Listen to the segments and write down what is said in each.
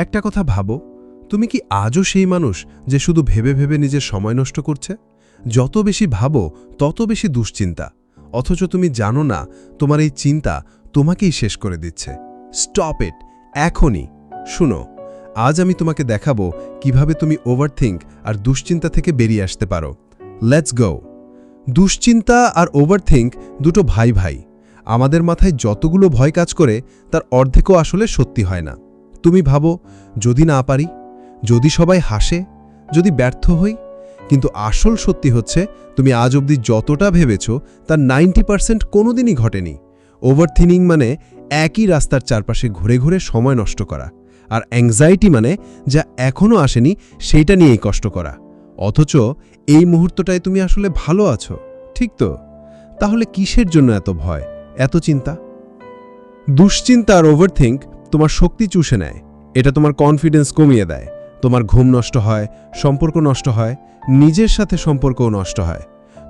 একটা কথা ভাবো, তুমি কি আজও সেই মানুষ যে শুধু ভেবে ভেবে নিজের সময় নষ্ট করছে? যত বেশি ভাবো তত বেশি দুশ্চিন্তা, অথচ তুমি জানো না তোমার এই চিন্তা তোমাকেই শেষ করে দিচ্ছে। স্টপ ইট এখনই। শুনো, আজ আমি তোমাকে দেখাবো কিভাবে তুমি ওভারথিংক আর দুশ্চিন্তা থেকে বেরিয়ে আসতে পারো। Let's go. দুশ্চিন্তা আর ওভারথিংক দুটো ভাই ভাই। আমাদের মাথায় যতগুলো ভয় কাজ করে তার অর্ধেকও আসলে সত্যি হয় না। তুমি ভাবো, যদি না পারি, যদি সবাই হাসে, যদি ব্যর্থ হই। কিন্তু আসল সত্যি হচ্ছে তুমি আজ অবধি যতটা ভেবেছ তার 90% কোনোদিনই ঘটেনি। ওভারথিংকিং মানে একই রাস্তার চারপাশে ঘুরে ঘুরে সময় নষ্ট করা, আর অ্যাংজাইটি মানে যা এখনও আসেনি সেইটা নিয়েই কষ্ট করা। অথচ এই মুহূর্তটায় তুমি আসলে ভালো আছো, ঠিক তো? তাহলে কিসের জন্য এত ভয়, এত চিন্তা? দুশ্চিন্তা আর ওভারথিংক তোমার শক্তি চুষে নেয়। এটা তোমার কনফিডেন্স কমিয়ে দেয়, তোমার ঘুম নষ্ট হয়, সম্পর্ক নষ্ট হয়, নিজের সাথে সম্পর্কও নষ্ট হয়।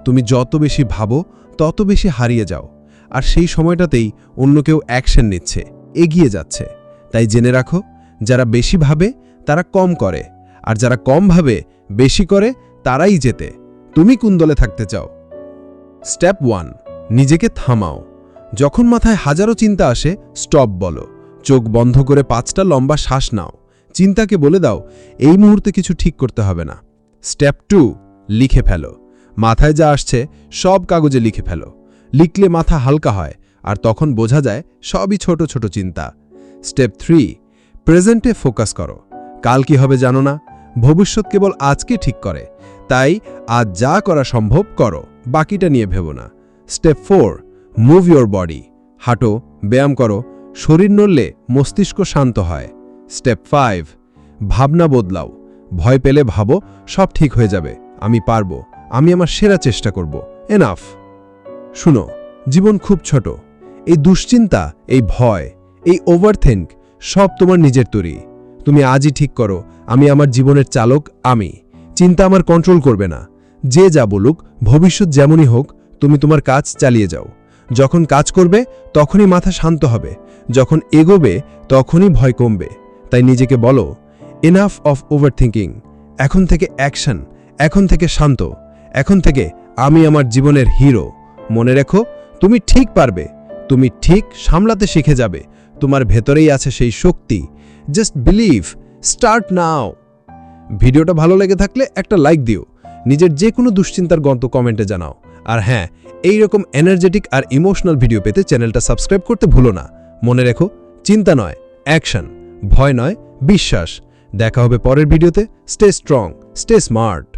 তুমি যত বেশি ভাবো তত বেশি হারিয়ে যাও, আর সেই সময়টাতেই অন্য কেউ অ্যাকশন নিচ্ছে, এগিয়ে যাচ্ছে। তাই জেনে রাখো, যারা বেশি ভাবে তারা কম করে, আর যারা কম ভাবে বেশি করে তারাই জেতে। তুমি কোন দলে থাকতে চাও? স্টেপ 1, নিজেকে থামাও। যখন মাথায় হাজারো চিন্তা আসে, স্টপ বলো। চোখ বন্ধ করে 5টা লম্বা শ্বাস নাও। চিন্তাকে বলে দাও, এই মুহূর্তে কিছু ঠিক করতে হবে না। স্টেপ 2, লিখে ফেলো। মাথায় যা আসছে সব কাগজে লিখে ফেলো। লিখলে মাথা হালকা হয়, আর তখন বোঝা যায় সবই ছোট ছোট চিন্তা। স্টেপ 3, প্রেজেন্টে ফোকাস করো। কাল কি হবে জানো না, ভবিষ্যৎ কেবল আজকে ঠিক করে। তাই আজ যা করা সম্ভব করো, বাকিটা নিয়ে ভেবো না। Step 4, move your body. হাঁটো, ব্যায়াম করো। শরীর নড়লে মস্তিষ্ক শান্ত হয়। স্টেপ 5, ভাবনা বদলাও। ভয় পেলে ভাবো, সব ঠিক হয়ে যাবে, আমি পারবো, আমি আমার সেরা চেষ্টা করব, এনাফ। শুনো, জীবন খুব ছোট। এই দুশ্চিন্তা, এই ভয়, এই ওভারথিংক সব তোমার নিজের তৈরি। তুমি আজই ঠিক করো, আমি আমার জীবনের চালক। আমি চিন্তা আমার কন্ট্রোল করবে না। যে যা বলুক, ভবিষ্যৎ যেমনই হোক, তুমি তোমার কাজ চালিয়ে যাও। যখন কাজ করবে তখনই মাথা শান্ত হবে, যখন এগোবে তখনই ভয় কমবে। তাই নিজেকে বলো, এনাফ অফ ওভারথিংকিং। এখন থেকে অ্যাকশন, এখন থেকে শান্ত, এখন থেকে আমি আমার জীবনের হিরো। মনে রেখো, তুমি ঠিক পারবে, তুমি ঠিক সামলাতে শিখে যাবে। তোমার ভেতরেই আছে সেই শক্তি। Just believe, start now. ভিডিওটা ভালো লেগে থাকলে একটা লাইক দিও। নিজের যে কোনো দুশ্চিন্তার গন্ত কমেন্টে জানাও। আর হ্যাঁ, এইরকম এনার্জেটিক আর ইমোশনাল ভিডিও পেতে চ্যানেলটা সাবস্ক্রাইব করতে ভুলো না। মনে রেখো, চিন্তা নয় অ্যাকশন, ভয় নয় বিশ্বাস। দেখা হবে পরের ভিডিওতে। Stay strong, stay smart.